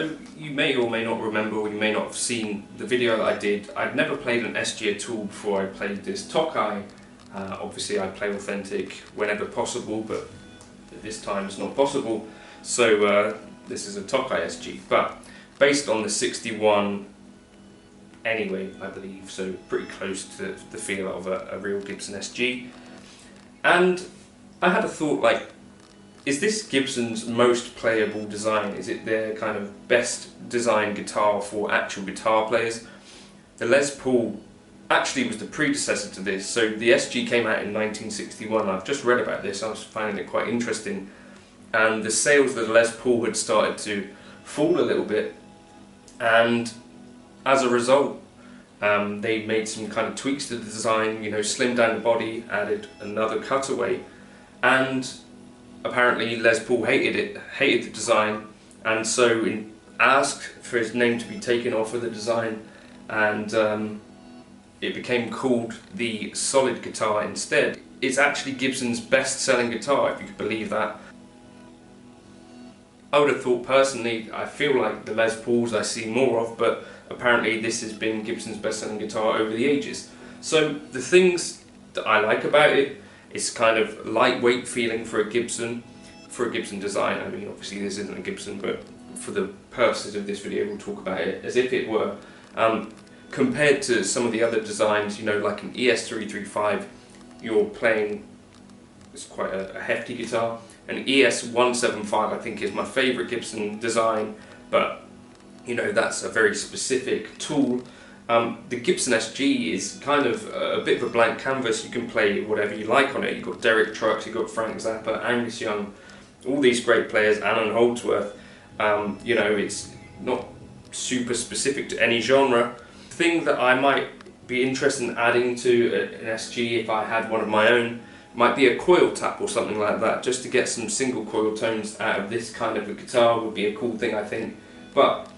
You may or may not remember, or you may not have seen the video that I did. I'd never played an SG at all before I played this Tokai. Obviously I play authentic whenever possible, but at this time it's not possible. So this is a Tokai SG, but based on the 61 anyway, I believe, so pretty close to the feel of a real Gibson SG. And I had a thought, like, is this Gibson's most playable design? Is it their kind of best designed guitar for actual guitar players? The Les Paul actually was the predecessor to this. So the SG came out in 1961. I've just read about this. I was finding it quite interesting. And the sales of the Les Paul had started to fall a little bit. And as a result, they made some kind of tweaks to the design, you know, slimmed down the body, added another cutaway. And apparently Les Paul hated the design, and so asked for his name to be taken off of the design, and it became called the Solid guitar instead. It's actually Gibson's best-selling guitar, if you could believe that. I would have thought personally, I feel like the Les Pauls I see more of, but apparently this has been Gibson's best-selling guitar over the ages. So the things that I like about it, it's kind of lightweight feeling for a Gibson design. I mean, obviously this isn't a Gibson, but for the purposes of this video we'll talk about it as if it were. Compared to some of the other designs, you know, like an ES335, you're playing, it's quite a hefty guitar. An ES175 I think is my favourite Gibson design, but you know, that's a very specific tool. The Gibson SG is kind of a bit of a blank canvas. You can play whatever you like on it. You've got Derek Trucks, you've got Frank Zappa, Angus Young, all these great players, Alan Holdsworth. You know, it's not super specific to any genre. The thing that I might be interested in adding to an SG if I had one of my own might be a coil tap or something like that, just to get some single coil tones out of this kind of a guitar would be a cool thing, I think. But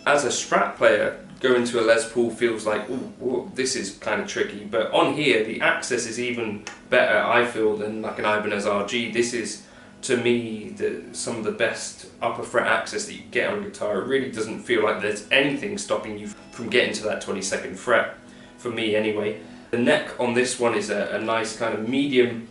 as a Strat player, going to a Les Paul feels like, ooh, this is kind of tricky. But on here, the access is even better, I feel, than like an Ibanez RG. This is, to me, some of the best upper fret access that you get on a guitar. It really doesn't feel like there's anything stopping you from getting to that 22nd fret, for me anyway. The neck on this one is a nice kind of medium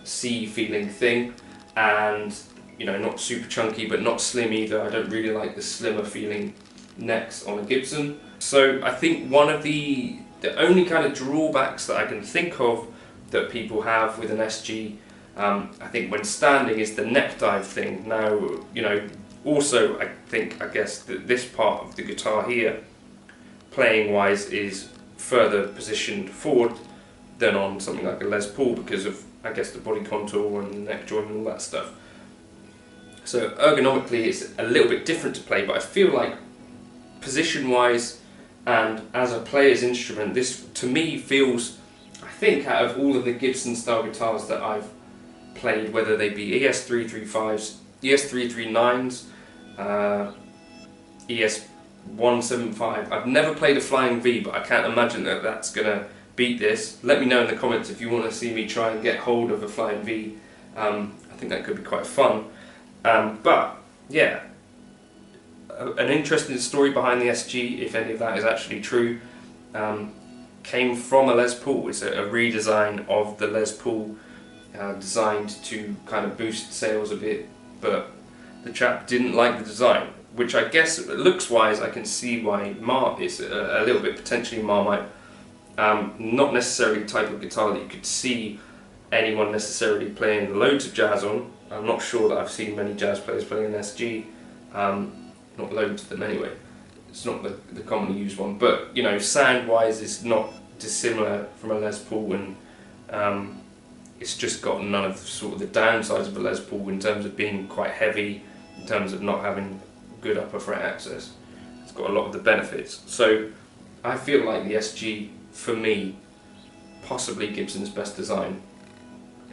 C feeling thing, and you know, not super chunky but not slim either. I don't really like the slimmer feeling necks on a Gibson. So I think one of the only kind of drawbacks that I can think of that people have with an SG, I think when standing, is the neck dive thing. Now, you know, also I guess that this part of the guitar here, playing wise, is further positioned forward than on something like a Les Paul because of, I guess, the body contour and the neck joint and all that stuff. So ergonomically it's a little bit different to play, but I feel like position wise and as a player's instrument, this to me feels, I think, out of all of the Gibson style guitars that I've played, whether they be ES335s, ES339s, ES175, I've never played a Flying V, but I can't imagine that that's going to beat this. Let me know in the comments if you want to see me try and get hold of a Flying V. I think that could be quite fun. But yeah, an interesting story behind the SG, if any of that is actually true, came from a Les Paul. It's a redesign of the Les Paul, designed to kind of boost sales a bit, but the chap didn't like the design, which I guess looks wise I can see why it's a little bit potentially Marmite. Not necessarily the type of guitar that you could see anyone necessarily playing loads of jazz on. I'm not sure that I've seen many jazz players playing an SG, not loads of them anyway. It's not the commonly used one, but you know, sound wise it's not dissimilar from a Les Paul, and it's just got none of the downsides of a Les Paul in terms of being quite heavy, in terms of not having good upper fret access. It's got a lot of the benefits. So I feel like the SG, for me, possibly Gibson's best design,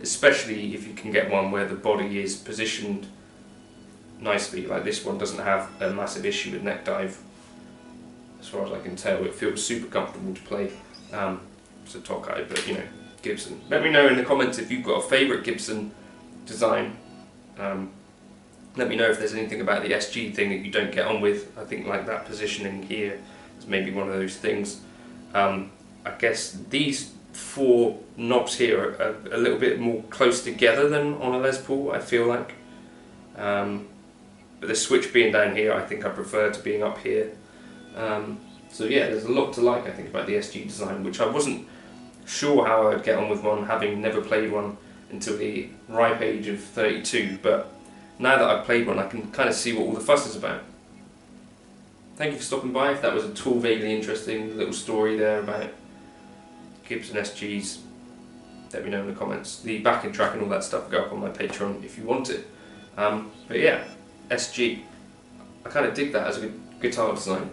especially if you can get one where the body is positioned nicely. Like this one doesn't have a massive issue with neck dive, as far as I can tell. It feels super comfortable to play. It's a Tokai, but you know, Gibson. Let me know in the comments if you've got a favourite Gibson design. Let me know if there's anything about the SG thing that you don't get on with. I think like that positioning here is maybe one of those things. I guess these 4 knobs here are a little bit more close together than on a Les Paul, I feel like. But the switch being down here, I think I prefer to being up here. So yeah, there's a lot to like, I think, about the SG design, which I wasn't sure how I'd get on with one, having never played one until the ripe age of 32, but now that I've played one, I can kind of see what all the fuss is about. Thank you for stopping by. If that was at all vaguely interesting, little story there about Gibson SGs, let me know in the comments. The backing track and all that stuff go up on my Patreon if you want it. But yeah, SG. I kind of dig that as a guitar design.